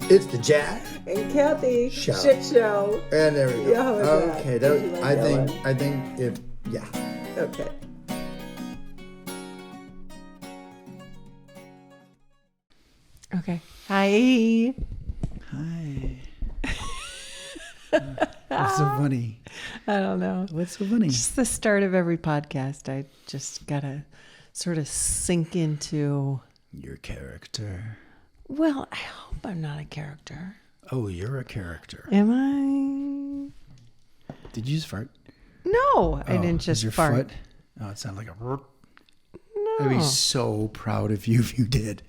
It's the Jack and Cathy Show. Shit Show. And there we go. Yeah, how was that? Okay, Did you like I that think if yeah. Okay. Okay. Hi. Hi. What's so funny? I don't know. What's so funny? Just the start of every podcast. I just gotta sort of sink into Your character. Well, I hope I'm not a character. Oh, you're a character. Am I? Did you just fart? No, I didn't just your fart. Foot? Oh, it sounded like a. No. I'd be so proud of you if you did.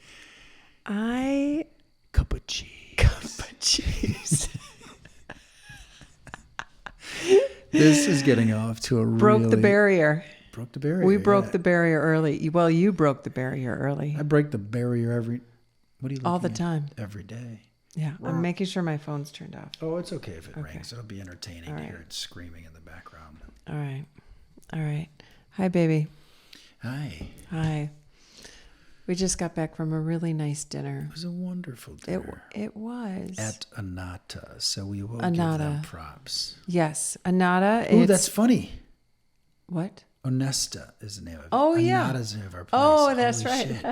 Cup of cheese. Cup of cheese. This is getting off to a Broke the barrier. Broke the barrier. We broke the barrier early. Well, you broke the barrier early. I break the barrier what are you all the at? time. Every day. Yeah, I'm making sure my phone's turned off. Oh, it's okay if it rings. It'll be entertaining to hear it screaming in the background. All right. Hi, baby. Hi. We just got back from a really nice dinner. It was a wonderful dinner. It was. At Anata, so we will Anata. give them props. Yes, Anata. Oh, that's funny. What? Onesta is the name of it. Oh, yeah. Anata's the name of our place. Oh, that's Holy right. Shit.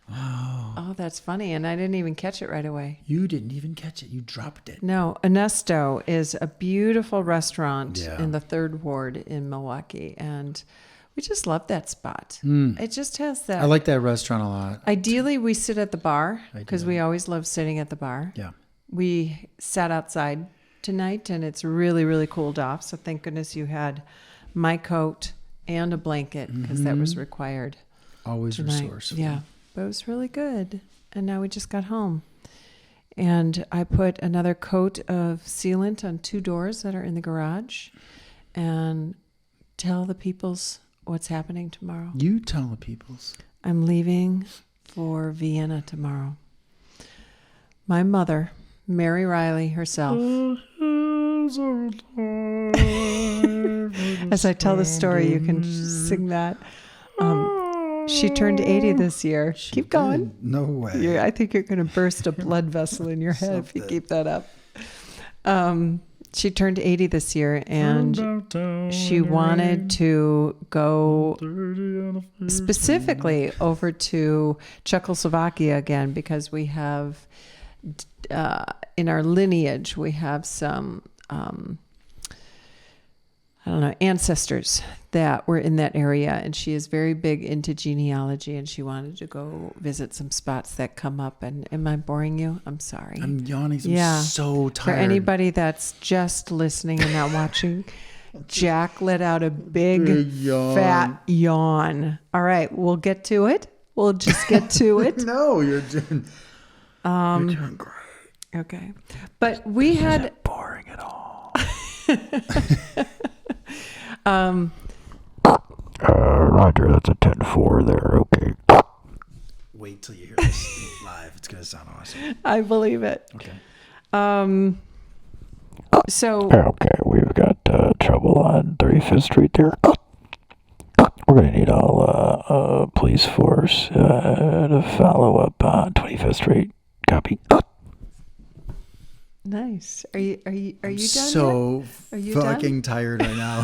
Wow. Oh, that's funny. And I didn't even catch it right away. You didn't even catch it. You dropped it. No, Onesto is a beautiful restaurant Yeah. in the 3rd Ward in Milwaukee. And we just love that spot. It just has that. I like that restaurant a lot. Ideally, we sit at the bar because we always love sitting at the bar. Yeah. We sat outside tonight and it's really, really cooled off. So thank goodness you had my coat and a blanket because that was required. Always tonight. resourceful. Yeah, but it was really good. And now we just got home. And I put another coat of sealant on 2 doors that are in the garage and tell the peoples what's happening tomorrow. You tell the peoples. I'm leaving for Vienna tomorrow. My mother, Mary Riley herself. As I tell the story, you can sing that. She turned 80 this year. Keep going. No way. I think you're going to burst a blood vessel in your head if you keep that up. She turned 80 this year, and she wanted to go specifically over to Czechoslovakia again because we have, in our lineage, we have some, ancestors that were in that area. And she is very big into genealogy, and she wanted to go visit some spots that come up. And am I boring you? I'm sorry. I'm yawning. I'm so tired. For anybody that's just listening and not watching, Jack let out a big fat yawn. All right, we'll get to it. We'll just get to it. No, you're doing great. Okay. But we had... Isn't boring at all. Roger, that's a 10-4 there. Okay. Wait till you hear this live. It's going to sound awesome. I believe it. Okay. So... Okay, we've got trouble on 35th Street there. We're going to need all police force to follow up on 25th Street. Copy. Nice. Are you done So yet? Are you fucking tired right now.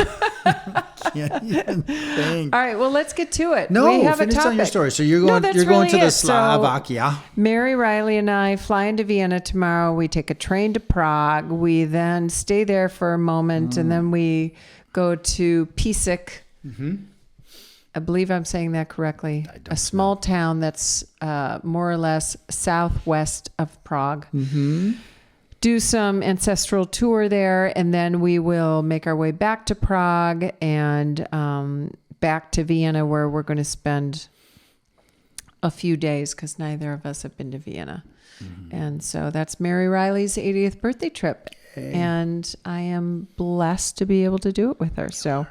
Can't even think. All right, well, let's get to it. No, we have finish a topic. on your story. So you're going. No, you're going really to the it. Slovakia. So, Mary Riley and I fly into Vienna tomorrow. We take a train to Prague. We then stay there for a moment, and then we go to Písek. Mm-hmm. I believe I'm saying that correctly. A small town that's more or less southwest of Prague. Mm-hmm. Do some ancestral tour there, and then we will make our way back to Prague and back to Vienna, where we're going to spend a few days because neither of us have been to Vienna. Mm-hmm. And so that's Mary Riley's 80th birthday trip. Hey. And I am blessed to be able to do it with her. So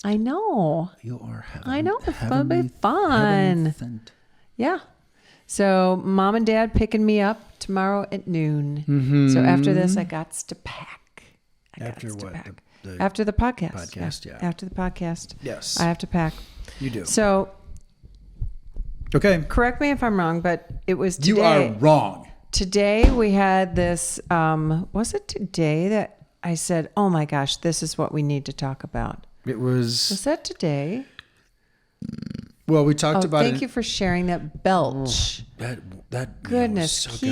I know. You are heaven. I know. It's going to be fun. Yeah. So mom and dad picking me up tomorrow at noon. Mm-hmm. So after this, I got to pack. After what? After the podcast. Yeah. After the podcast. Yes. I have to pack. You do. So. Okay. Correct me if I'm wrong, but it was today. You are wrong. today we had this, was it today that I said, oh my gosh, this is what we need to talk about? It was. Was that today? Well, we talked about it. Thank you for sharing that belch. That Goodness. was so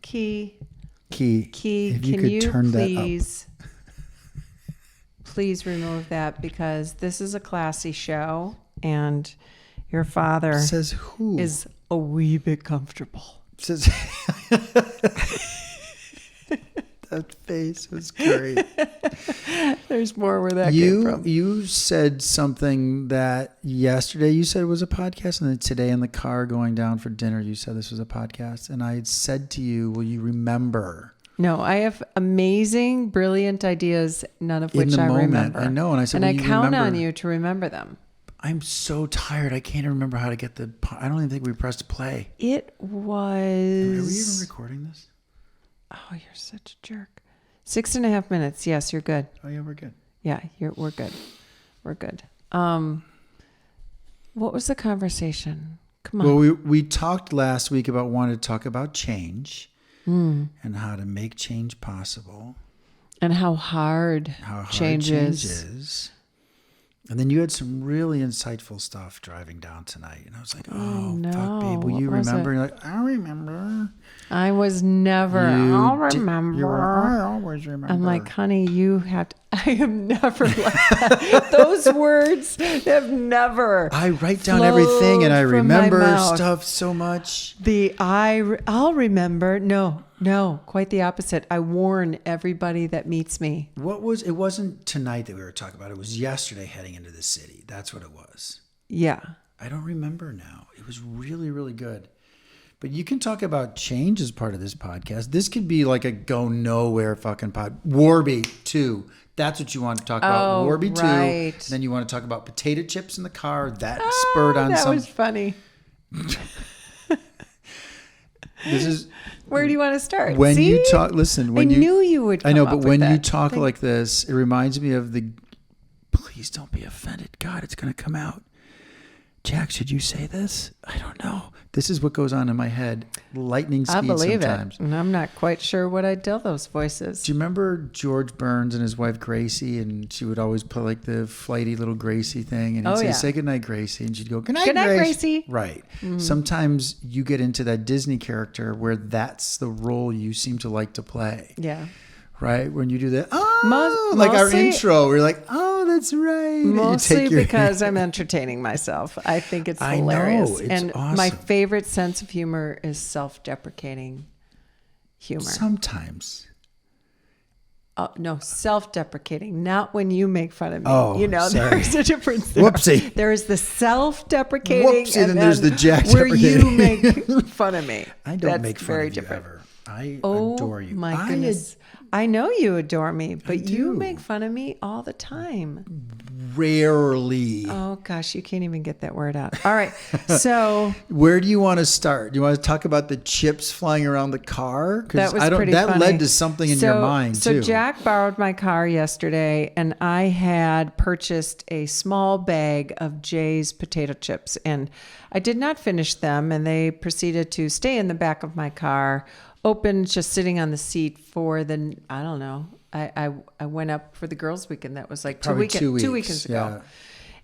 Key. If Can you turn please remove that, because this is a classy show and your father says who is a wee bit comfortable. Says that face was great. There's more where that came from. You said something that yesterday you said was a podcast, and then today in the car going down for dinner you said this was a podcast, and I had said to you, will you remember? No, I have amazing, brilliant ideas, none of which I remember. I know, and I said, and I count on you to remember them. I'm so tired. I can't remember how to get I don't even think we pressed play. It was... Are we even recording this? Oh, you're such a jerk. 6.5 minutes. Yes, you're good. Oh, yeah, we're good. Yeah, we're good. We're good. What was the conversation? Come on. Well, we talked last week about wanting to talk about change and how to make change possible. And how hard change is. And then you had some really insightful stuff driving down tonight. And I was like, no. fuck, babe, will you remember? You're like, I remember. I was never, I'll remember. I always remember. I'm like, honey, you have to, I am never like that. Those words have never. I write down everything and I remember stuff stuff so much. I'll remember. No, quite the opposite. I warn everybody that meets me. It wasn't tonight that we were talking about. It was yesterday heading into the city. That's what it was. Yeah. I don't remember now. It was really, really good. But you can talk about change as part of this podcast. This could be like a go nowhere fucking pod. Warby 2. That's what you want to talk about. Warby 2. Right. Then you want to talk about potato chips in the car. That spurred on that was funny. This is... Where do you want to start? When you talk... Listen. I knew you would come I know, up but with when that. you talk like this, it reminds me of the... Please don't be offended. God, it's going to come out. Jack, should you say this? I don't know. This is what goes on in my head. Lightning speed sometimes. I believe it. And I'm not quite sure what I'd tell those voices. Do you remember George Burns and his wife Gracie? And she would always play like the flighty little Gracie thing. And he'd say, say goodnight, Gracie. And she'd go, goodnight, Gracie. Right. Mm-hmm. Sometimes you get into that Disney character where that's the role you seem to like to play. Yeah. Right? When you do that, like our intro, we're like, oh, that's right. Mostly because I'm entertaining myself. I think it's hilarious. I know, it's and awesome. My favorite sense of humor is self-deprecating humor. Sometimes. No, self-deprecating, not when you make fun of me. Oh, there's a difference there. Whoopsie. There is the self-deprecating. Whoopsie, and then there's the Jack where you make fun of me. I don't That's make fun very of different. you ever. I adore you. Oh my goodness. I know you adore me, but you make fun of me all the time. Rarely. Oh gosh, you can't even get that word out. All right. So where do you want to start? Do you want to talk about the chips flying around the car? That was pretty funny. That led to something in your mind too. So Jack borrowed my car yesterday, and I had purchased a small bag of Jay's potato chips, and I did not finish them, and they proceeded to stay in the back of my car, open, just sitting on the seat for the, I don't know. I went up for the girls' weekend. That was like 2 weekends ago.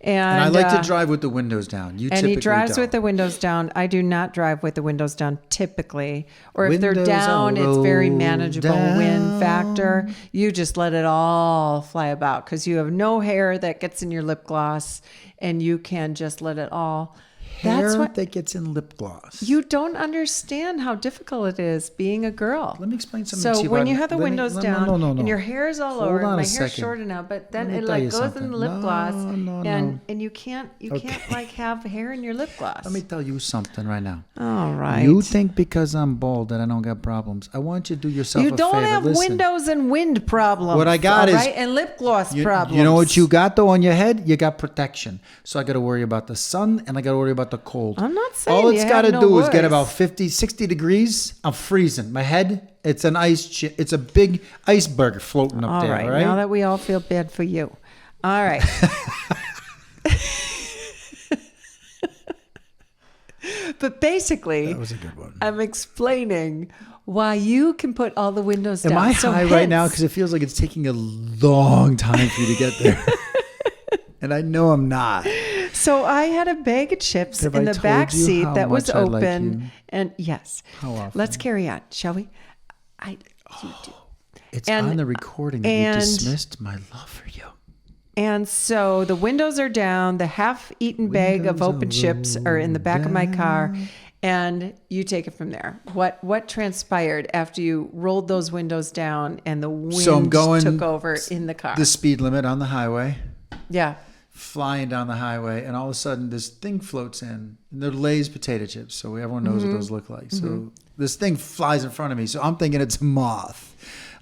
And I like to drive with the windows down. You and he drives don't. with the windows down. I do not drive with the windows down typically. Or if they're Windows down, it's very manageable down. wind factor. You just let it all fly about because you have no hair that gets in your lip gloss, and you can just let it all. Hair that gets in lip gloss. You don't understand how difficult it is being a girl. Let me explain something to you. So when you have the windows down and your hair is all over, my hair's second. shorter now, but then it like goes in the lip gloss, and you can't like have hair in your lip gloss. Let me tell you something right now. All right. You think because I'm bald that I don't got problems. I want you to do yourself a favor. You don't have windows and wind problems. What I got is and lip gloss problems. You know what you got though on your head? You got protection. So I got to worry about the sun and I got to worry about the cold. I'm not saying all it's got to do is get voice. about 50, 60 degrees. I'm freezing. My head, it's an it's a big iceberg floating up there. All right. Now that we all feel bad for you. All right. But basically, That was a good one. I'm explaining why you can put all the windows down. Am I So high right now? hence- Because it feels like it's taking a long time for you to get there. And I know I'm not. So I had a bag of chips Have in I the told back you seat how that was much I like open. you? And yes. How often? Let's carry on, shall we? You do. It's And- on the recording that you and- dismissed my love for you. And so the windows are down, the half-eaten bag of Windows open are chips are in the back of my car, and you take it from there. What transpired after you rolled those windows down and the wind So I'm going took over in the car? the speed limit on the highway, Yeah. flying down the highway, and all of a sudden this thing floats in. And they're Lay's potato chips, so everyone knows what those look like. So this thing flies in front of me, so I'm thinking it's a moth.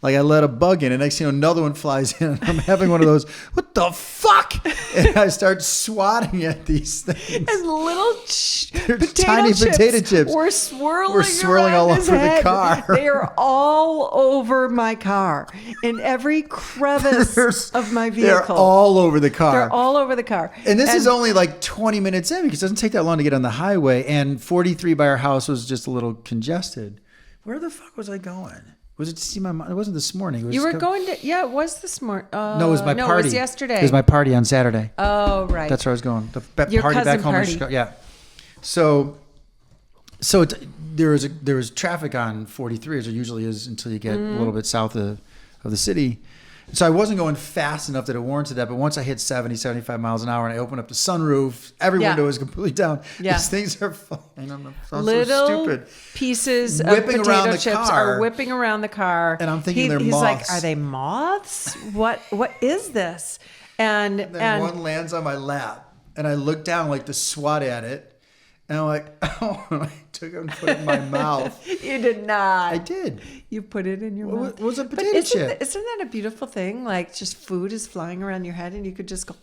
Like I let a bug in, and next thing you know, another one flies in, and I'm having one of those, what the fuck? And I start swatting at these things. And little tiny potato chips. were swirling, Were swirling around all his over the head. car. They are all over my car, in every crevice of my vehicle. They're all over the car. They're all over the car. And this is only like 20 minutes in because it doesn't take that long to get on the highway. And 43 by our house was just a little congested. Where the fuck was I going? Was it to see my mom? It wasn't this morning. It was You were going to, yeah, it was this morning. No, it was my party. No, it was yesterday. It was my party on Saturday. Oh, right. That's where I was going. The Your party back cousin home in party. Chicago. Yeah. So there was traffic on 43 as there usually is until you get a little bit south of the city. So I wasn't going fast enough that it warranted that. But once I hit 70, 75 miles an hour and I opened up the sunroof, every Yeah. window was completely down. Yeah. These things are flying. I'm so Little stupid. pieces Whipping of around potato the chips car. are whipping around the car. And I'm thinking they're he's moths. like, are they moths? What is this? And Then one lands on my lap, and I look down like to swat at it, and I'm like, oh, I took it and put it in my mouth. you did not. I did. You put it in your What mouth. was a But potato chip? Isn't that a beautiful thing? Like just food is flying around your head and you could just go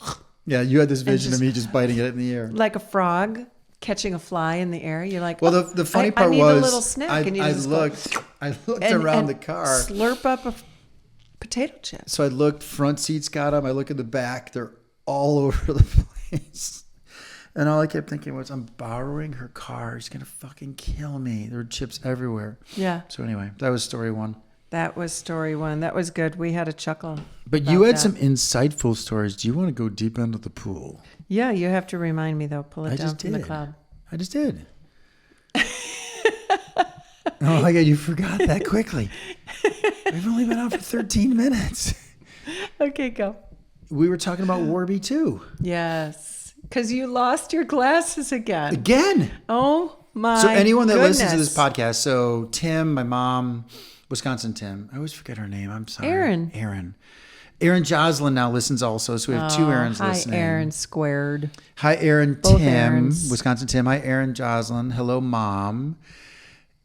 Yeah, you had this vision just- of me just biting it in the air. like a frog catching a fly in the air. You're like, Well, oh, the funny I part need was, a little snack, and you I just looked and around the car. slurp up a potato chip. So I looked, front seats got them. I look at the back, they're all over the place. And all I kept thinking was, I'm borrowing her car. He's going to fucking kill me. There were chips everywhere. Yeah, So anyway, that was story one. that was story one. That was good. We had a chuckle. But about you had that. some insightful stories. Do you want to go deep into the pool? Yeah, you have to remind me though. Pull it I down just from the did. cloud. I just did. Oh my God, you forgot that quickly. We've only been on for 13 minutes. Okay, go. We were talking about Warby too. Yes, because you lost your glasses again. Again. Oh my! So anyone that goodness. listens to this podcast, so Tim, my mom, Wisconsin Tim, I always forget her name. I'm sorry. Aaron Jocelyn now listens also. So we have two Aarons Hi, listening. Aaron squared. Hi, Aaron Both Tim, Aarons. Wisconsin Tim. Hi, Aaron Jocelyn. Hello, Mom.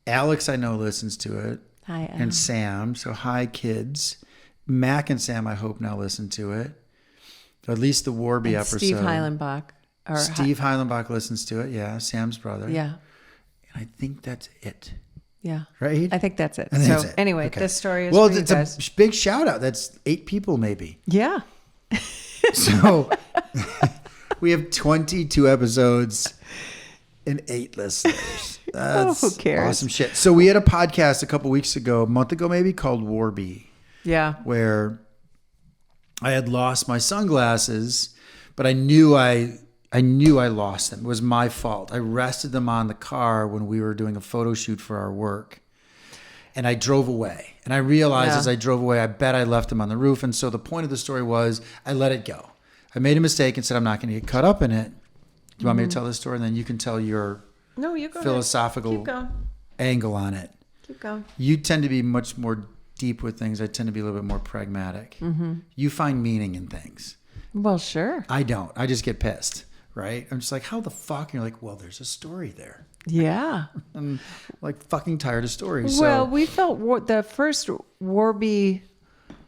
Alex, I know, listens to it. Hi, Aaron. And Sam. So hi, kids. Mac and Sam, I hope, now listen to it. Or at least the Warby And episode. Steve Heilenbach. Or Steve Heilenbach listens to it. Yeah, Sam's brother. Yeah, And I think that's it. yeah. Right? I think that's it. I think So that's it. anyway, Okay. this story is well, for you it's guys. a big shout out. That's 8 people maybe. Yeah. So we have 22 episodes and 8 listeners. That's who cares? awesome shit. So we had a podcast a month ago maybe, called Warby, Yeah. where I had lost my sunglasses, but I knew I lost them. It was my fault. I rested them on the car when we were doing a photo shoot for our work. And I drove away. And I realized Yeah. as I drove away, I bet I left them on the roof. And so the point of the story was I let it go. I made a mistake and said I'm not going to get caught up in it. Do you want me to tell this story? And then you can tell your No, you go. philosophical Ahead. Keep going. angle on it. Keep going. You tend to be much more deep with things. I tend to be a little bit more pragmatic. You find meaning in things. Well, sure. I don't. I just get pissed, right? I'm just like, how the fuck? And you're like, well, there's a story there. Yeah. I'm like fucking tired of stories. Well, So we felt the first Warby,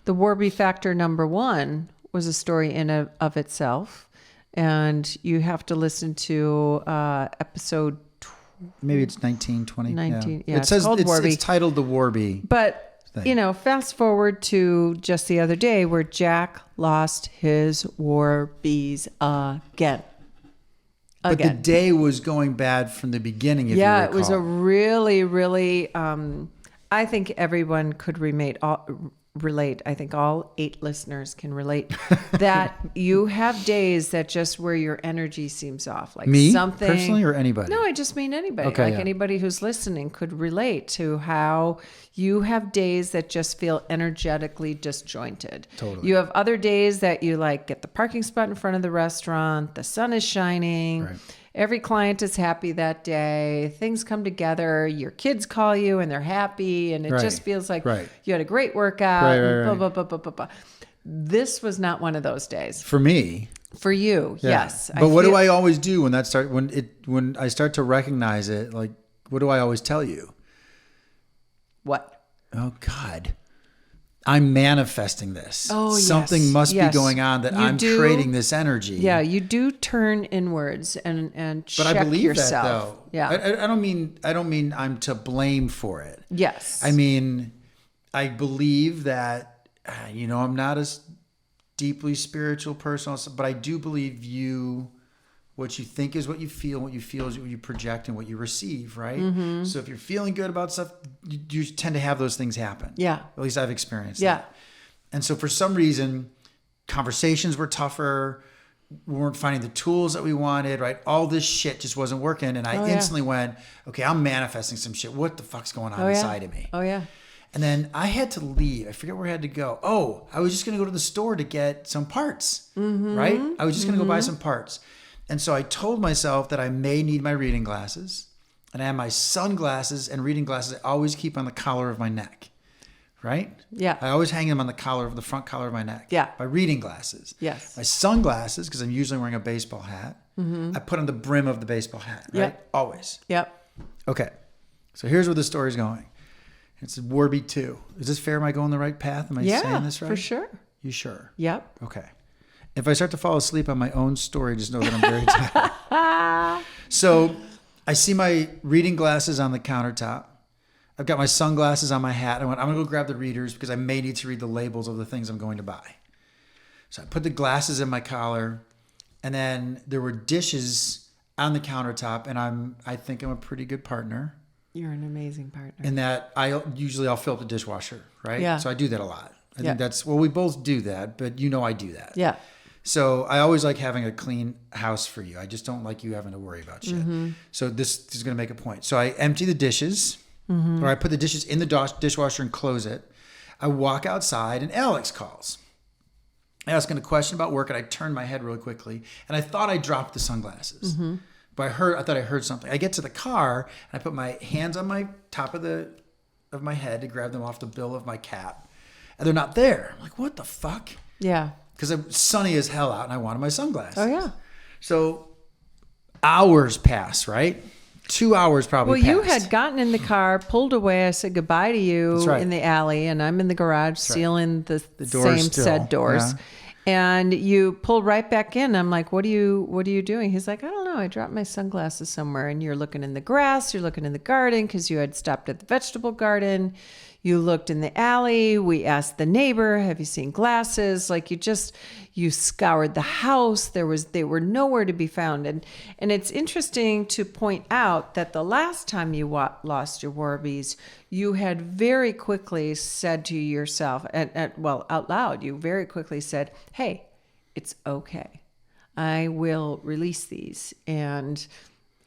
the Warby Factor #1 was a story in of itself, and you have to listen to episode. maybe it's 19, 20. 19, yeah, It it's says called Warby. it's titled The Warby. But thing. fast forward to just the other day where Jack lost his Warbies again. But again. the day was going bad from the beginning, if you recall. It was a really, really, I think everyone could relate. I think all 8 listeners can relate that you have days that just where your energy seems off. Like Me? something Personally or anybody? No, I just mean anybody. Okay, yeah. Anybody who's listening could relate to how you have days that just feel energetically disjointed. Totally. You have other days that you like get the parking spot in front of the restaurant, the sun is shining. Right. Every client is happy that day. Things come together. Your kids call you and they're happy. And it just feels like you had a great workout. Right. Blah, blah, blah, blah, blah, blah. This was not one of those days. For me. For you, yes. But what do I always do when I start to recognize it? Like, what do I always tell you? What? Oh, God. I'm manifesting this. Oh, Something must be going on that I'm creating this energy. Yeah, you do turn inwards and check But I believe yourself. that, though. Yeah. I don't mean I'm to blame for it. Yes. I mean, I believe that, I'm not a deeply spiritual person, but I do believe what you think is what you feel is what you project and what you receive, right? Mm-hmm. So if you're feeling good about stuff, you tend to have those things happen. Yeah. At least I've experienced Yeah. that. And so for some reason, conversations were tougher. We weren't finding the tools that we wanted, right? All this shit just wasn't working. And I instantly went, okay, I'm manifesting some shit. What the fuck's going on inside of me? Oh, yeah. And then I had to leave. I forget where I had to go. Oh, I was just going to go to the store to get some parts, right? I was just going to go buy some parts. And so I told myself that I may need my reading glasses. And I have my sunglasses and reading glasses I always keep on the collar of my neck, right? Yeah. I always hang them on the front collar of my neck. Yeah. My reading glasses. Yes. My sunglasses, because I'm usually wearing a baseball hat, I put on the brim of the baseball hat, right? Yep. Always. Yep. Okay. So here's where the story's going. It's Warby 2. Is this fair? Am I going the right path? Am I saying this right? For sure. You sure? Yep. Okay. If I start to fall asleep on my own story, just know that I'm very tired. So I see my reading glasses on the countertop. I've got my sunglasses on my hat. I'm going to go grab the readers because I may need to read the labels of the things I'm going to buy. So I put the glasses in my collar, and then there were dishes on the countertop, and I think I'm a pretty good partner. You're an amazing partner. In that I'll fill up the dishwasher, right? Yeah. So I do that a lot. I think we both do that, but I do that. Yeah. So I always like having a clean house for you. I just don't like you having to worry about shit. Mm-hmm. So this is going to make a point. So I empty the dishes, or I put the dishes in the dishwasher and close it. I walk outside and Alex calls, asking a question about work, and I turn my head really quickly, and I thought I dropped the sunglasses. Mm-hmm. But I thought I heard something. I get to the car and I put my hands on my top of my head to grab them off the bill of my cap, and they're not there. I'm like, what the fuck? Yeah. Because it was sunny as hell out and I wanted my sunglasses. Oh, yeah. So hours pass, right? 2 hours probably Well, you passed. had gotten in the car, pulled away. I said goodbye to you in the alley, and I'm in the garage sealing the doors same still. said doors. Yeah. And you pulled right back in. I'm like, what are you doing? He's like, I don't know. I dropped my sunglasses somewhere. And you're looking in the grass. You're looking in the garden because you had stopped at the vegetable garden. You looked in the alley. We asked the neighbor, have you seen glasses? Like you scoured the house. They were nowhere to be found. And it's interesting to point out that the last time you lost your Warbies, you had very quickly said to yourself, out loud, you very quickly said, hey, it's okay. I will release these and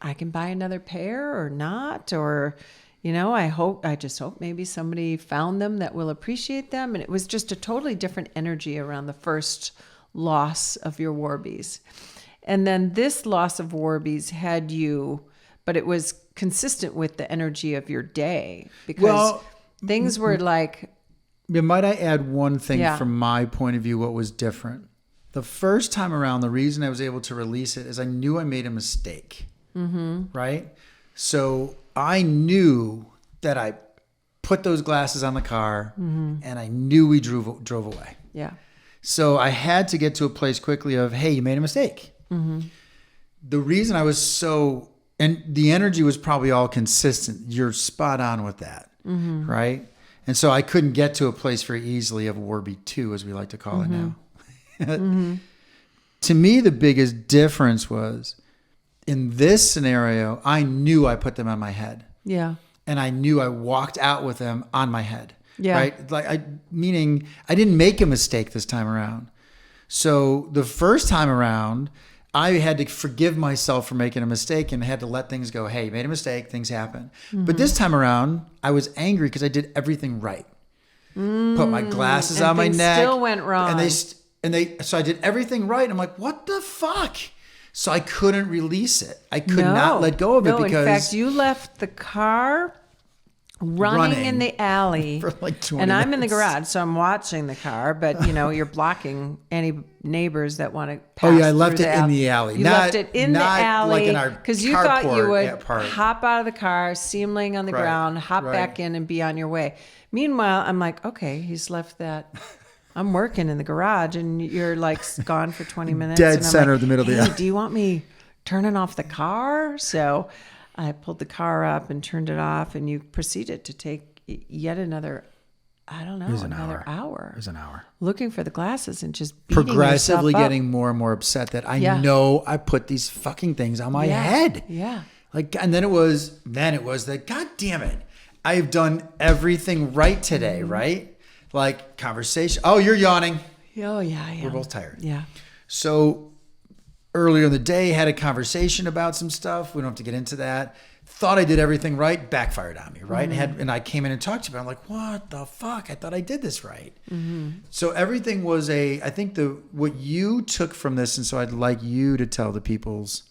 I can buy another pair or not, or I just hope maybe somebody found them that will appreciate them. And it was just a totally different energy around the first loss of your Warbies. And then this loss of Warbies had you, but it was consistent with the energy of your day because things were like... Might I add one thing from my point of view, what was different? The first time around, the reason I was able to release it is I knew I made a mistake, right? So I knew that I put those glasses on the car and I knew we drove away. Yeah. So I had to get to a place quickly of, hey, you made a mistake. Mm-hmm. The reason I was and the energy was probably all consistent. You're spot on with that, right? And so I couldn't get to a place very easily of Warby 2, as we like to call it now. To me, the biggest difference was In this scenario, I knew I put them on my head. Yeah. And I knew I walked out with them on my head. Yeah. Right? Meaning I didn't make a mistake this time around. So the first time around, I had to forgive myself for making a mistake and had to let things go. Hey, you made a mistake. Things happen. But this time around, I was angry because I did everything right. Put my glasses on my neck. Still went wrong. So I did everything right. I'm like, what the fuck? So I couldn't release it. I could not let go of it because... in fact, you left the car running in the alley. For like 20 And I'm minutes. in the garage, so I'm watching the car, but you're blocking any neighbors that want to pass. Oh yeah, I left through it in the alley. You left it in the alley like in our because you thought you would part. hop out of the car, see him laying on the ground, hop back in and be on your way. Meanwhile, I'm like, okay, he's left that... I'm working in the garage and you're like gone for 20 minutes. Dead and I'm center like, of the middle of the alley. Do you want me turning off the car? So I pulled the car up and turned it off, and you proceeded to take yet another, I don't know, another hour. It was an hour. Looking for the glasses and just beating progressively yourself up. getting more and more upset that I know I put these fucking things on my head. Yeah. Like, and then it was that, God damn it, I've done everything right today, right? Like conversation. Oh, you're yawning. Oh, yeah, I am. We're both tired. Yeah. So earlier in the day, had a conversation about some stuff. We don't have to get into that. Thought I did everything right. Backfired on me, right? And I came in and talked to you. I'm like, what the fuck? I thought I did this right. So everything was I think what you took from this, and so I'd like you to tell the people's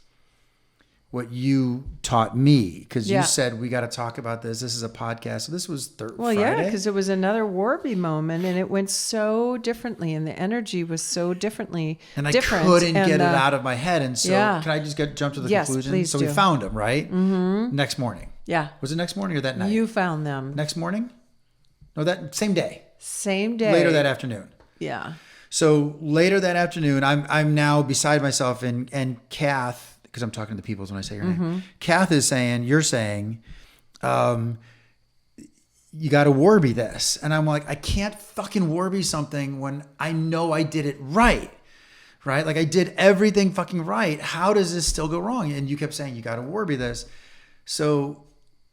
what you taught me, because you said we got to talk about this. This is a podcast. So this was Friday. Well, yeah, because it was another Warby moment, and it went so differently, and the energy was so differently and I different. couldn't get it out of my head. And so can I just jump to the Yes, conclusion? please So do. we found them, right? Mm-hmm. Next morning. Yeah. Was it next morning or that night? You found them. Next morning? No, that same day. Same day. Later that afternoon. Yeah. So later that afternoon, I'm now beside myself, and Kath, because I'm talking to the people when I say your name. Kath is saying, you're saying, you got to Warby this. And I'm like, I can't fucking Warby something when I know I did it right. Right? Like I did everything fucking right. How does this still go wrong? And you kept saying, you got to Warby this. So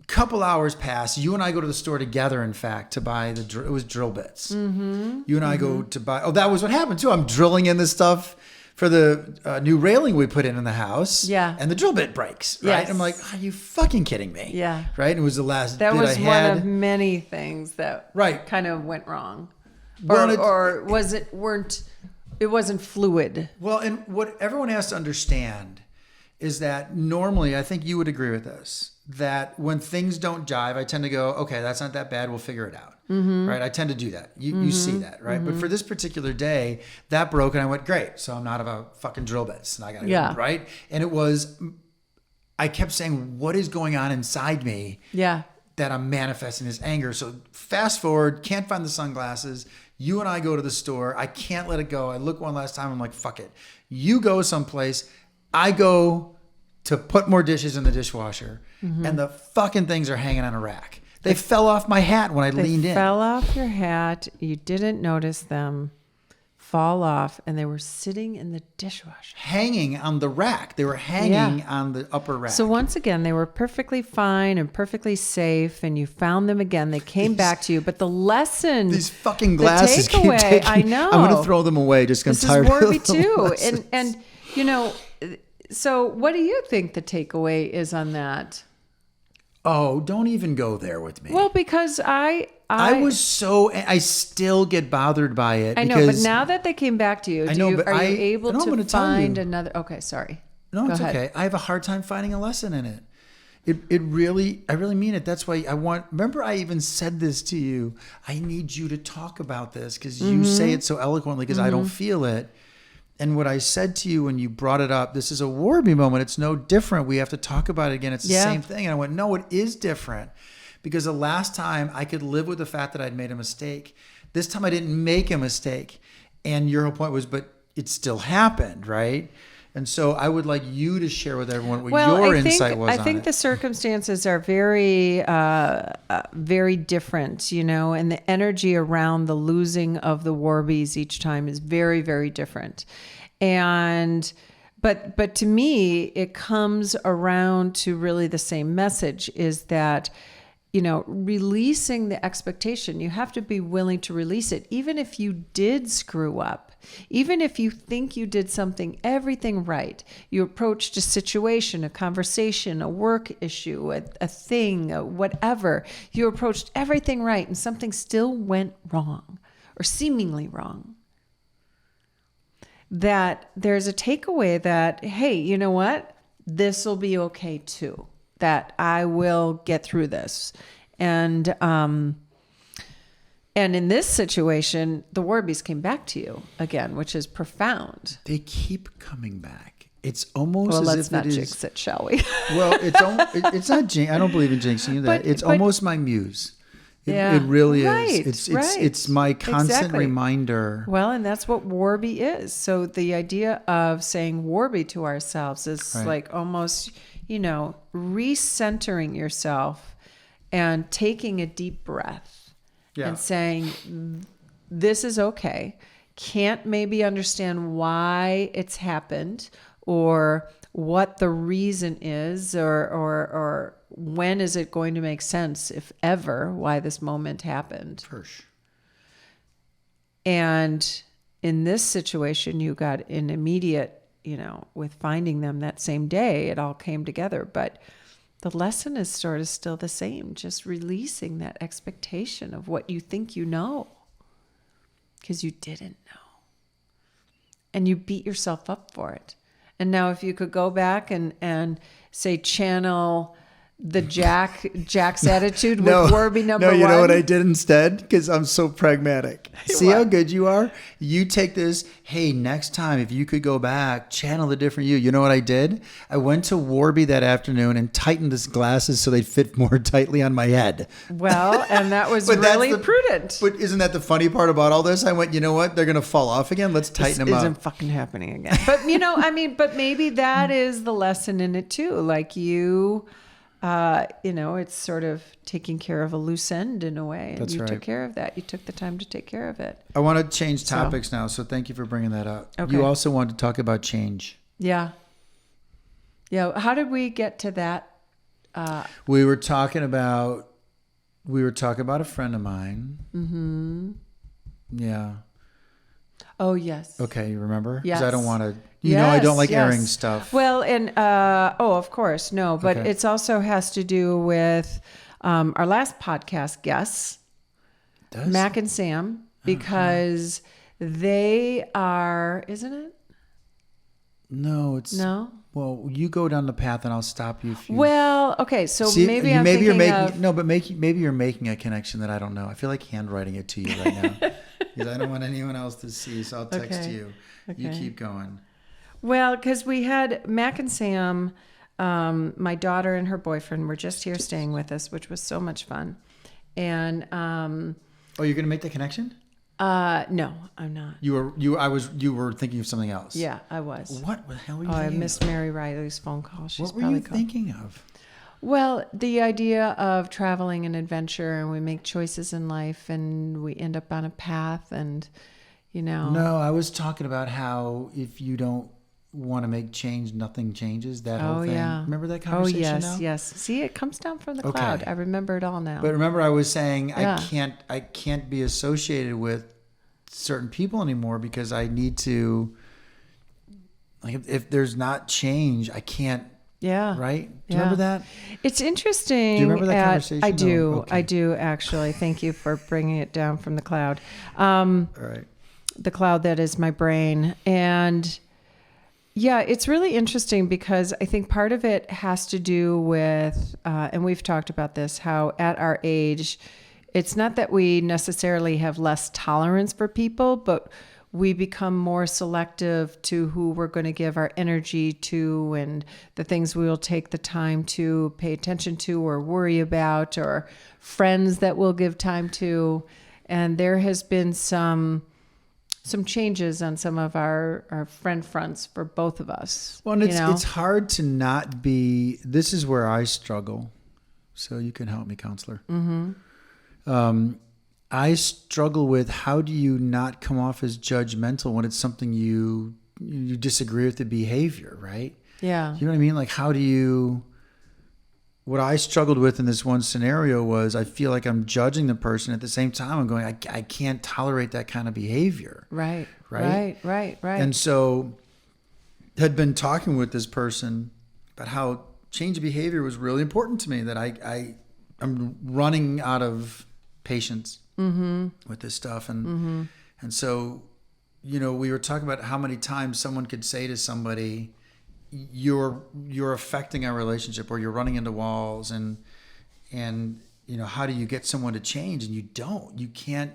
a couple hours pass. You and I go to the store together, in fact, to buy it was drill bits. You and I go to buy, that was what happened too. I'm drilling in this stuff for the new railing we put in the house. Yeah. And the drill bit breaks. Right. Yes. I'm like, are you fucking kidding me? Yeah. Right. And it was the last That bit was I had. one of many things that kind of went wrong. Well, Or it wasn't fluid. Well, and what everyone has to understand is that normally, I think you would agree with this, that when things don't jive, I tend to go, okay, that's not that bad. We'll figure it out. Right. I tend to do that. You see that. Right. But for this particular day, that broke and I went, great. So I'm not about fucking drill bits and I got to go. Right. And I kept saying, what is going on inside me? Yeah. That I'm manifesting this anger. So fast forward, can't find the sunglasses. You and I go to the store. I can't let it go. I look one last time. I'm like, fuck it. You go someplace. I go to put more dishes in the dishwasher, and the fucking things are hanging on a rack. They fell off my hat when I leaned in. They fell off your hat. You didn't notice them fall off, and they were sitting in the dishwasher. Hanging on the rack. They were hanging on the upper rack. So once again, they were perfectly fine and perfectly safe, and you found them again. They came back to you. But the lesson... These fucking glasses keep takeaway, taking... I know. I'm going to throw them away just because I'm tired of them. This is Warby too. And you know... So what do you think the takeaway is on that? Oh, don't even go there with me. Well, because I still get bothered by it. I know, but now that they came back to you, are you able to find another? Okay, sorry. No, it's okay. I have a hard time finding a lesson in it. I really mean it. That's why remember I even said this to you. I need you to talk about this because you say it so eloquently because I don't feel it. And what I said to you when you brought it up, this is a Warby moment. It's no different. We have to talk about it again. It's the same thing. And I went, no, it is different. Because the last time I could live with the fact that I'd made a mistake. This time I didn't make a mistake. And your whole point was, but it still happened, right? And so I would like you to share with everyone what your insight was on it. I think the circumstances are very, very different, and the energy around the losing of the Warbys each time is very, very different. And But to me, it comes around to really the same message, is that, releasing the expectation. You have to be willing to release it, even if you did screw up, even if you think you did everything right. You approached a situation, a conversation, a work issue, a thing, whatever. You approached everything right, and something still went wrong or seemingly wrong. That there's a takeaway that, hey, you know what? This will be okay too. That I will get through this. And in this situation, the Warbys came back to you again, which is profound. They keep coming back. It's almost well, as let's if not it is. jinx it, shall we? Well, it's not. I don't believe in jinxing that. It's almost my muse. It really is. It's my constant reminder. Well, and that's what Warby is. So the idea of saying Warby to ourselves is like almost, recentering yourself and taking a deep breath and saying, this is okay. Can't maybe understand why it's happened or what the reason is or when is it going to make sense, if ever, why this moment happened. And in this situation, you got an immediate, with finding them that same day, it all came together. But the lesson is sort of still the same, just releasing that expectation of what you think you know, because you didn't know. And you beat yourself up for it. And now if you could go back and say channel the Jack's attitude with Warby number one. No, you know what I did instead? Because I'm so pragmatic. See how good you are? You take this, hey, next time if you could go back, channel the different you. You know what I did? I went to Warby that afternoon and tightened his glasses so they'd fit more tightly on my head. Well, and that was really prudent. But isn't that the funny part about all this? I went, you know what? They're going to fall off again. Let's tighten them up. This isn't fucking happening again. But, but maybe that is the lesson in it too. Like it's sort of taking care of a loose end in a way. And you took care of that. You took the time to take care of it. I want to change topics now, so thank you for bringing that up. Okay. You also wanted to talk about change. Yeah. Yeah. How did we get to that? We were talking about a friend of mine. Mm-hmm. Yeah. Oh, yes. Okay, you remember? Yes. Because I don't want to... I don't like airing stuff. Well, and of course, no, but it's also has to do with our last podcast guests, Mac and Sam, because they are, isn't it? No, it's no. Well, you go down the path, and I'll stop you. Well, okay, so maybe you're making maybe you're making a connection that I don't know. I feel like handwriting it to you right now because I don't want anyone else to see. So I'll text you. Okay. You keep going. Well, because we had Mac and Sam, my daughter and her boyfriend were just here staying with us, which was so much fun. And you're going to make the connection? No, I'm not. You were thinking of something else. Yeah, I was. What the hell were you thinking? I missed Mary Riley's phone call. What were you thinking of? Well, the idea of traveling and adventure, and we make choices in life, and we end up on a path, and No, I was talking about how if you don't want to make change, nothing changes. That whole thing. Yeah. Remember that conversation? Oh, yes. See, it comes down from the cloud. I remember it all now. But remember, I was saying I can't be associated with certain people anymore because I need to. Like, if there's not change, I can't. Yeah. Right? Do you remember that? It's interesting. Do you remember that conversation? I do. Okay. I do, actually. Thank you for bringing it down from the cloud. All right. The cloud that is my brain. And yeah, it's really interesting because I think part of it has to do with, and we've talked about this, how at our age, it's not that we necessarily have less tolerance for people, but we become more selective to who we're going to give our energy to and the things we will take the time to pay attention to or worry about, or friends that we'll give time to. And there has been some changes on some of our friend fronts for both of us. Well, and it's hard to not be, this is where I struggle. So you can help me, counselor. Mm-hmm. I struggle with how do you not come off as judgmental when it's something you you disagree with the behavior, right? Yeah. You know what I mean? Like, how do you? What I struggled with in this one scenario was I feel like I'm judging the person. At the same time, I'm going, I can't tolerate that kind of behavior. Right. Right. Right. And so had been talking with this person about how change of behavior was really important to me, that I'm running out of patience with this stuff. And so, we were talking about how many times someone could say to somebody, you're affecting our relationship, or you're running into walls, and how do you get someone to change? And you can't.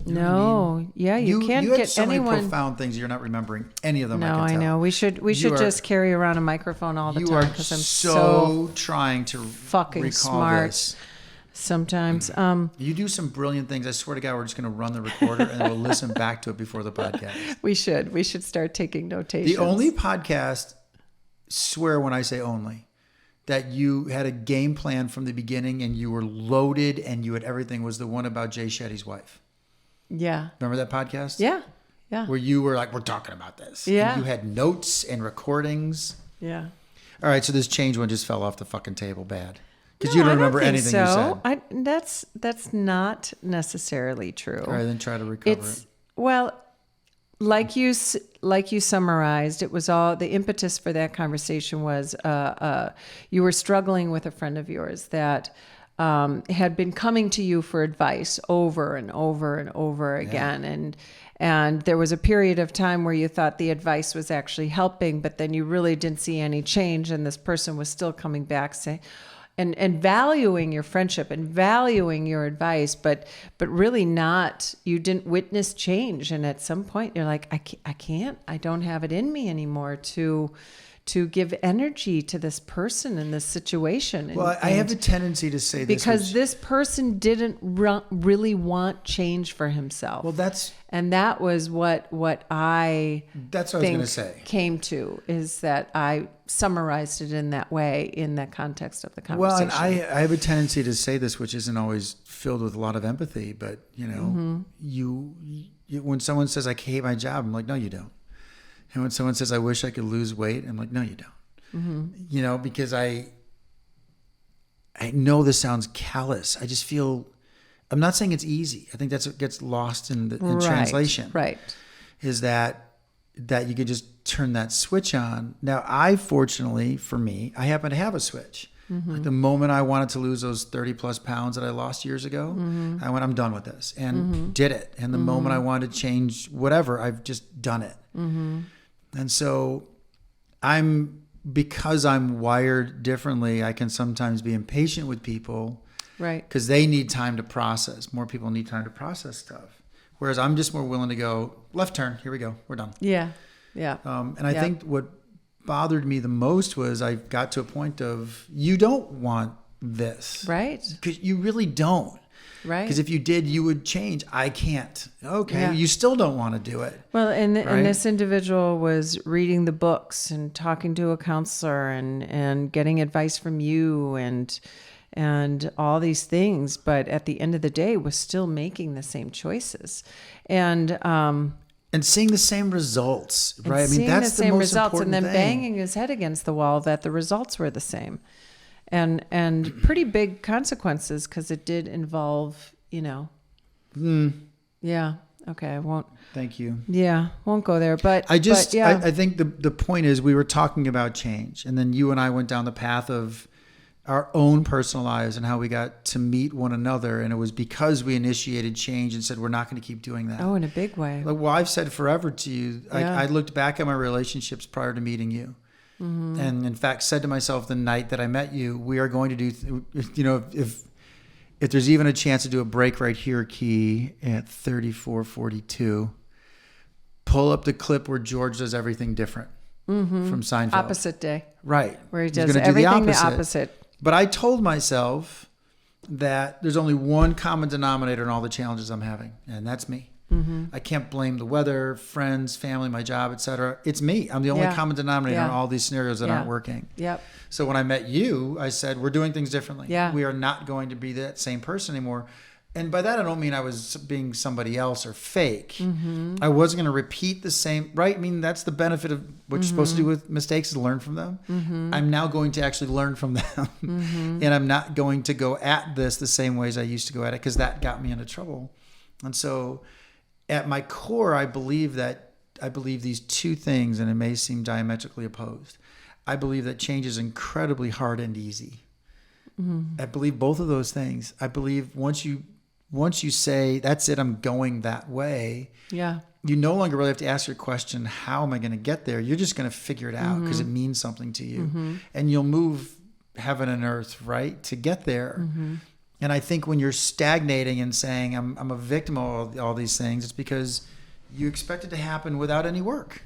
You know what I mean? Yeah, you can't you had get so anyone. many profound things, you're not remembering any of them. No, I can tell. I know. We should just carry around a microphone all the You time, are because I'm so trying to fucking recall smart. this. Sometimes. You do some brilliant things. I swear to God, we're just going to run the recorder and then we'll listen back to it before the podcast. We should start taking notations. The only podcast, swear when I say only, that you had a game plan from the beginning and you were loaded and you had everything, was the one about Jay Shetty's wife. Yeah. Remember that podcast? Yeah. Where you were like, we're talking about this. Yeah. And you had notes and recordings. Yeah. All right, so this change one just fell off the fucking table bad. Because No, you don't I remember think anything you said. That's not necessarily true. All right, then try to recover it. Well, like you summarized, it was all the impetus for that conversation was you were struggling with a friend of yours that had been coming to you for advice over and over and over again, and there was a period of time where you thought the advice was actually helping, but then you really didn't see any change, and this person was still coming back saying, and valuing your friendship and valuing your advice, but really not, you didn't witness change. And at some point you're like, I don't have it in me anymore to give energy to this person in this situation. Well, I have a tendency to say this because this person didn't really want change for himself. Well, and that was what I that's what I was going to say. Came to, is that I summarized it in that way in the context of the Well, conversation. and I have a tendency to say this, which isn't always filled with a lot of empathy, but you when someone says I hate my job, I'm like, no, you don't. And when someone says I wish I could lose weight, I'm like, no, you don't. Because I know this sounds callous. I just feel, I'm not saying it's easy. I think that's what gets lost in translation. Right. Is that you could just turn that switch on. Now, fortunately for me, I happen to have a switch. Like the moment I wanted to lose those 30 plus pounds that I lost years ago, I went, I'm done with this, and did it. And the moment I wanted to change whatever, I've just done it. And so because I'm wired differently, I can sometimes be impatient with people. Right. Because they need time to process. More people need time to process stuff. Whereas I'm just more willing to go, left turn, here we go, we're done. Yeah. Yeah. And I think what bothered me the most was I got to a point of, you don't want this. Right. Because you really don't. Right. Because if you did, you would change. I can't. Okay. Yeah. You still don't want to do it. Well, and right? this individual was reading the books and talking to a counselor and getting advice from you and all these things, but at the end of the day was still making the same choices. And seeing the same results, right? I mean, that's the same results, and then banging his head against the wall that the results were the same, and pretty big consequences, because it did involve, Yeah. Okay. I won't. Thank you. Yeah, won't go there. But I think the point is, we were talking about change, and then you and I went down the path of our own personal lives and how we got to meet one another. And it was because we initiated change and said, we're not going to keep doing that. Oh, in a big way. Like, well, I've said forever to you, I looked back at my relationships prior to meeting you. And in fact, said to myself the night that I met you, we are going to do, if there's even a chance to do a break right here, Key, at 34:42, pull up the clip where George does everything different from Seinfeld. Opposite day. Right. Where he He's does gonna do everything the opposite. But I told myself that there's only one common denominator in all the challenges I'm having, and that's me. I can't blame the weather, friends, family, my job, etc. It's me. I'm the only common denominator in all these scenarios that aren't working. Yep. So when I met you, I said, we're doing things differently. Yeah. We are not going to be that same person anymore. And by that, I don't mean I was being somebody else or fake. I wasn't going to repeat the same, right? I mean, that's the benefit of what you're supposed to do with mistakes is learn from them. I'm now going to actually learn from them. And I'm not going to go at this the same ways I used to go at it because that got me into trouble. And so at my core, I believe these two things, and it may seem diametrically opposed. I believe that change is incredibly hard and easy. I believe both of those things. I believe once you say, that's it, I'm going that way. Yeah. You no longer really have to ask your question, how am I going to get there? You're just going to figure it out because it means something to you. And you'll move heaven and earth, right, to get there. And I think when you're stagnating and saying, I'm a victim of all these things, it's because you expect it to happen without any work.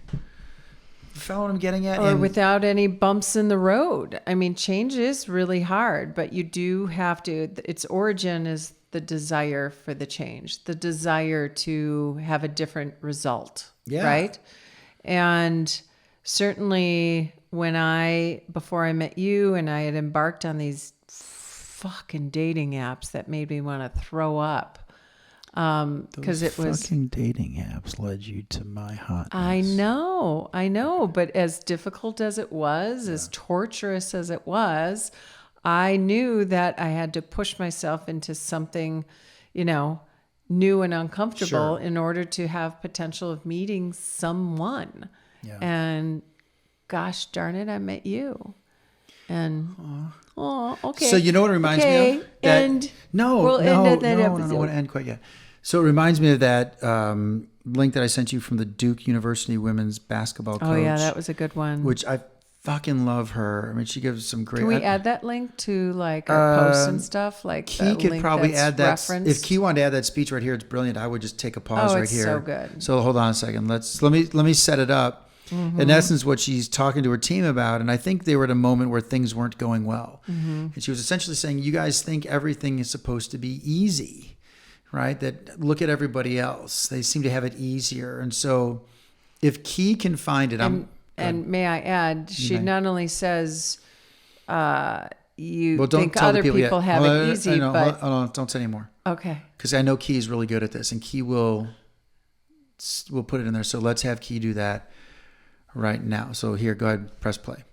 You follow what I'm getting at? Or without any bumps in the road. I mean, change is really hard, but you do have to, its origin is the desire for the change, the desire to have a different result. Yeah. Right? And certainly before I met you and I had embarked on these fucking dating apps that made me want to throw up. Because it was fucking dating apps led you to my hotness. I know, but as difficult as it was, as torturous as it was, I knew that I had to push myself into something, new and uncomfortable in order to have potential of meeting someone. Yeah. And gosh darn it, I met you. And okay. So you know what it reminds me of? That, and no, we'll end that I episode. don't want to end quite yet. So it reminds me of that link that I sent you from the Duke University women's basketball coach. Oh yeah, that was a good one. Which I fucking love her. I mean, she gives some great. Can we add that link to like our posts and stuff? Like Key could probably add that. Referenced? If Key wanted to add that speech right here, it's brilliant. I would just take a pause right here. Oh, it's so good. So hold on a second. Let me set it up. In essence, what she's talking to her team about, and I think they were at a moment where things weren't going well. And she was essentially saying, you guys think everything is supposed to be easy, right? That look at everybody else. They seem to have it easier. And so if Key can find it, and may I add, she not only says you think tell other the people yet. have Hold it on, easy, hold but... on, don't say anymore. Okay. Because I know Key is really good at this, and Key we'll put it in there. So let's have Key do that right now. So here, go ahead, press play.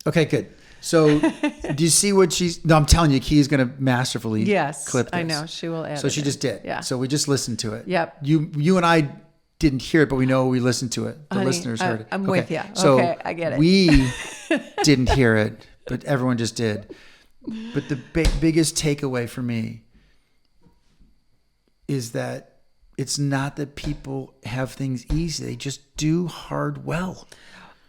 Okay, good. So do you see what I'm telling you, Key is going to masterfully clip this. I know. She will edit So she just did. Yeah. So we just listened to it. Yep. You and I didn't hear it, but we know we listened to it. The Honey, listeners heard it. I'm with you. So okay, I get it. We didn't hear it, but everyone just did. But the biggest takeaway for me is that it's not that people have things easy. They just do hard well.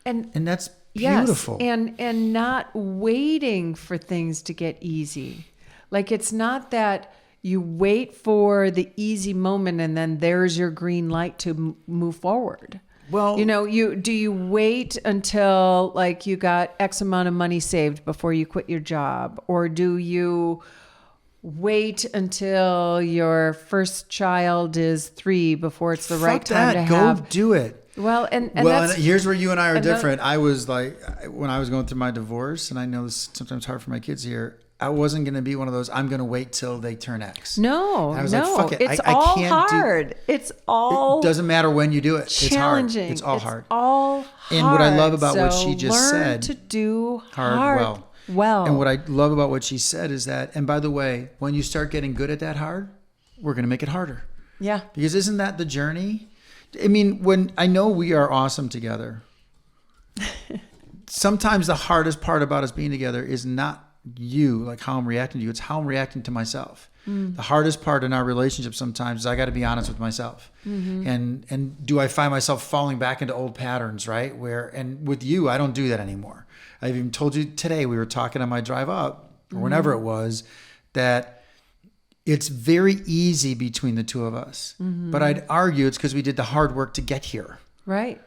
And that's beautiful. Yes, and not waiting for things to get easy. Like it's not that you wait for the easy moment and then there's your green light to move forward. Well, do you wait until like you got X amount of money saved before you quit your job? Or do you wait until your first child is 3 before it's the right time to have? Go do it. Well, and here's where you and I are different. I was like, when I was going through my divorce, and I know this is sometimes hard for my kids here, I wasn't going to be one of those, I'm going to wait till they turn X. No, I was like, fuck it. It's I all can't hard. It's all it doesn't matter when you do it. challenging. It's hard. It's all hard. All hard. And what I love about what she just learn said. to do hard well. And what I love about what she said is that, and by the way, when you start getting good at that hard, we're going to make it harder. Yeah. Because isn't that the journey? I mean, when I know we are awesome together, sometimes the hardest part about us being together is not you, like how I'm reacting to you. It's how I'm reacting to myself. The hardest part in our relationship sometimes is I got to be honest with myself. And do I find myself falling back into old patterns, right? And with you, I don't do that anymore. I've even told you today, we were talking on my drive up, or whenever it was, that it's very easy between the two of us. But I'd argue it's because we did the hard work to get here. Right.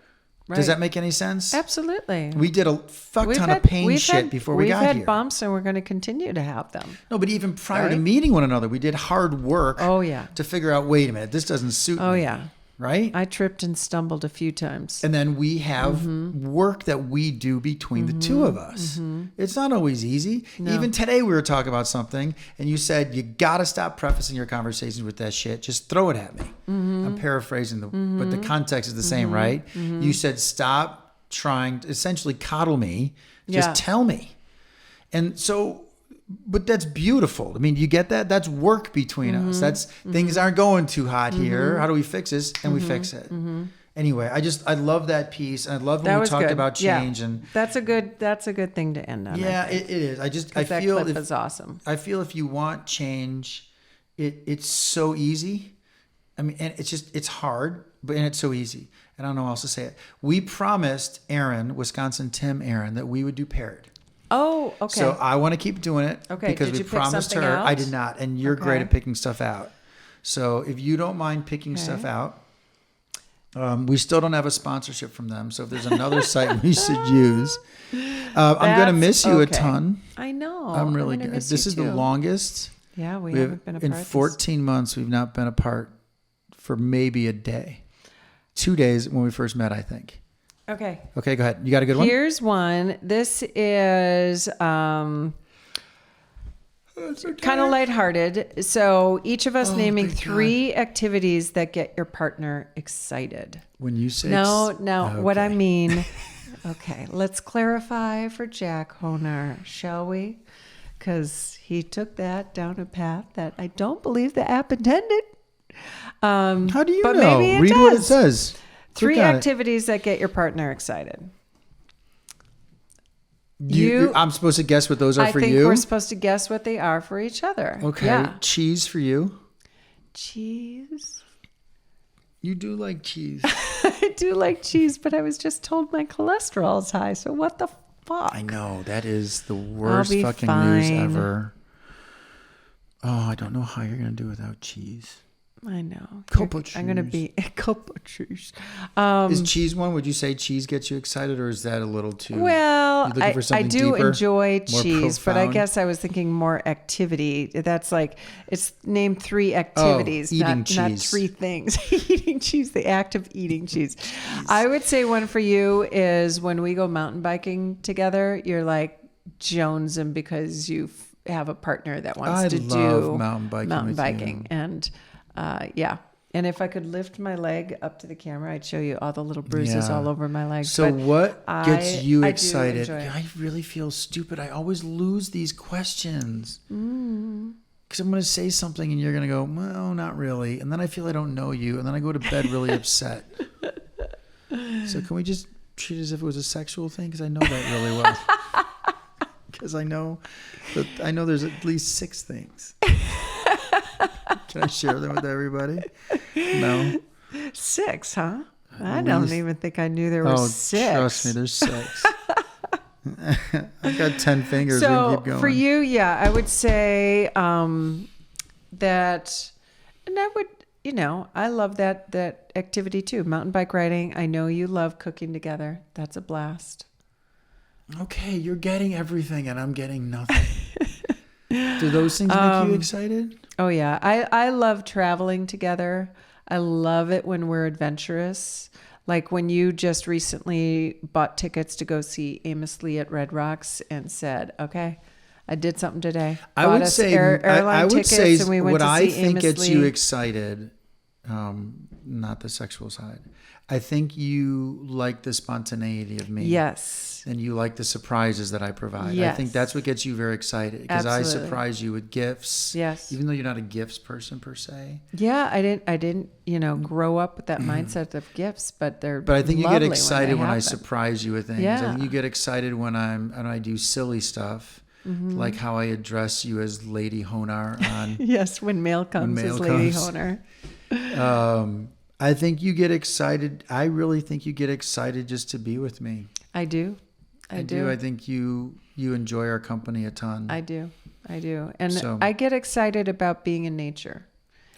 Does that make any sense? Absolutely. We did a ton of pain shit before we got here. We've had bumps and we're going to continue to have them. No, but even prior to meeting one another, we did hard work to figure out, wait a minute, this doesn't suit me. Oh, yeah. right? I tripped and stumbled a few times. And then we have work that we do between the two of us. It's not always easy. No. Even today we were talking about something and you said, you got to stop prefacing your conversations with that shit. Just throw it at me. I'm paraphrasing, but the context is the same, right? You said, stop trying to essentially coddle me. Just tell me. And so, but that's beautiful. I mean, you get that? That's work between us. That's things aren't going too hot here. How do we fix this? And we fix it. Anyway, I love that piece. I love when we talked about change, and that's a good thing to end on. Yeah, it is. I that feel clip is awesome. I feel if you want change, it's so easy. I mean, and it's hard, but and it's so easy. And I don't know how else to say it. We promised Aaron, Wisconsin Tim Aaron, that we would do paired. Oh, okay. So I want to keep doing it because Did we you pick promised something her. out? I did not, and you're great at picking stuff out. So if you don't mind picking stuff out, we still don't have a sponsorship from them. So if there's another site we should use, I'm going to miss you a ton. I know. I'm really good. This is the longest. Yeah, we haven't been apart. In 14 months, we've not been apart for maybe a day. 2 days when we first met, I think. Okay, go ahead. You got a good one? Here's one. This is kind of lighthearted. So each of us naming 3 activities that get your partner excited. When you say what I mean. Okay, let's clarify for Jack Honar, shall we? Because he took that down a path that I don't believe the app intended. How do you but know? Maybe it Read does. what it says. 3 activities that get your partner excited. I'm supposed to guess what those are for you? I think we're supposed to guess what they are for each other. Okay. Yeah. Cheese for you? Cheese? You do like cheese. I do like cheese, but I was just told my cholesterol is high. So what the fuck? I know. That is the worst fucking news ever. Oh, I don't know how you're going to do without cheese. I know. Copa I'm going to be Copa cheese. Is cheese one? Would you say cheese gets you excited, or is that a little too? Well, I do deeper, enjoy cheese, but I profound? guess I was thinking more activity. That's like it's named 3 activities, not 3 things. Eating cheese, the act of eating cheese. I would say one for you is when we go mountain biking together. You're like jonesing because you have a partner that wants to do mountain biking. And and if I could lift my leg up to the camera, I'd show you all the little bruises all over my leg. So what gets you excited? I really feel stupid. I always lose these questions because I'm going to say something and you're going to go, well, not really. And then I feel I don't know you. And then I go to bed really upset. So can we just treat it as if it was a sexual thing? Because I know that really well. Because I know there's at least 6 things. Can I share them with everybody? No. 6, huh? I don't even think I knew there were 6. Trust me, there's 6. I've got 10 fingers. So we can keep going. For you, I would say that, and I would, I love that activity too. Mountain bike riding. I know you love cooking together. That's a blast. Okay, you're getting everything and I'm getting nothing. Do those things make you excited? Oh yeah, I love traveling together. I love it when we're adventurous. Like when you just recently bought tickets to go see Amos Lee at Red Rocks and said, "Okay, I did something today." I would say airline tickets, and we went what to I see think Amos gets Lee. you excited, not the sexual side. I think you like the spontaneity of me. Yes. And you like the surprises that I provide. Yes. I think that's what gets you very excited because I surprise you with gifts. Yes. Even though you're not a gifts person per se. Yeah, I didn't, grow up with that mindset of gifts, but they're. But I think you get excited when I happen. surprise you with things. Yeah. I think you get excited when I do silly stuff, like how I address you as Lady Honar on. Yes, when mail comes as Lady Honar. I think you get excited. I really think you get excited just to be with me. I do. I do. I think you enjoy our company a ton. I do. And I get excited about being in nature.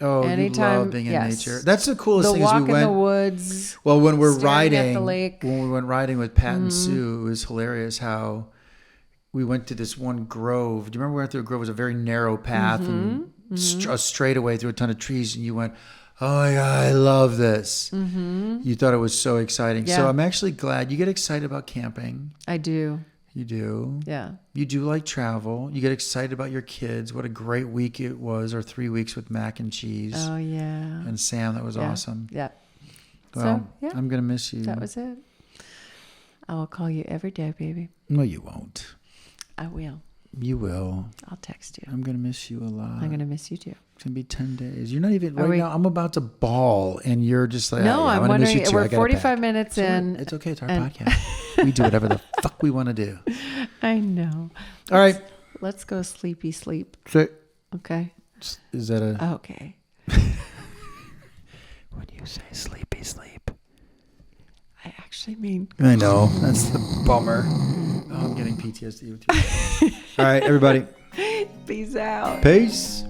Oh, anytime, you love being in nature. That's the coolest thing. The walk in the woods. Well, when we're riding at the lake. When we went riding with Pat and Sue, it was hilarious how we went to this one grove. Do you remember we went through a grove? It was a very narrow path and a straightaway through a ton of trees. And you went, oh my God, I love this. Mm-hmm. You thought it was so exciting. Yeah. So I'm actually glad you get excited about camping. I do. You do. Yeah. You do like travel. You get excited about your kids. What a great week it was, or 3 weeks with mac and cheese. Oh, yeah. And Sam, that was awesome. Yeah. Well, So, yeah. I'm going to miss you. That was it. I will call you every day, baby. No, you won't. I will. You will. I'll text you. I'm going to miss you a lot. I'm going to miss you too. It's going to be 10 days. You're not even, Are right we- now, I'm about to bawl, and you're just like, No, "Oh, yeah, I I'm wanna miss wondering. you too. I We're gotta 45 pack." minutes It's all right. in. It's okay. It's our and- podcast. We do whatever the fuck we want to do. I know. All right. Let's go sleepy sleep. So, Okay. is that a... Okay. When you say sleepy sleep. I actually mean. I know. That's the bummer. Oh, I'm getting PTSD with you. All right, everybody. Peace out. Peace.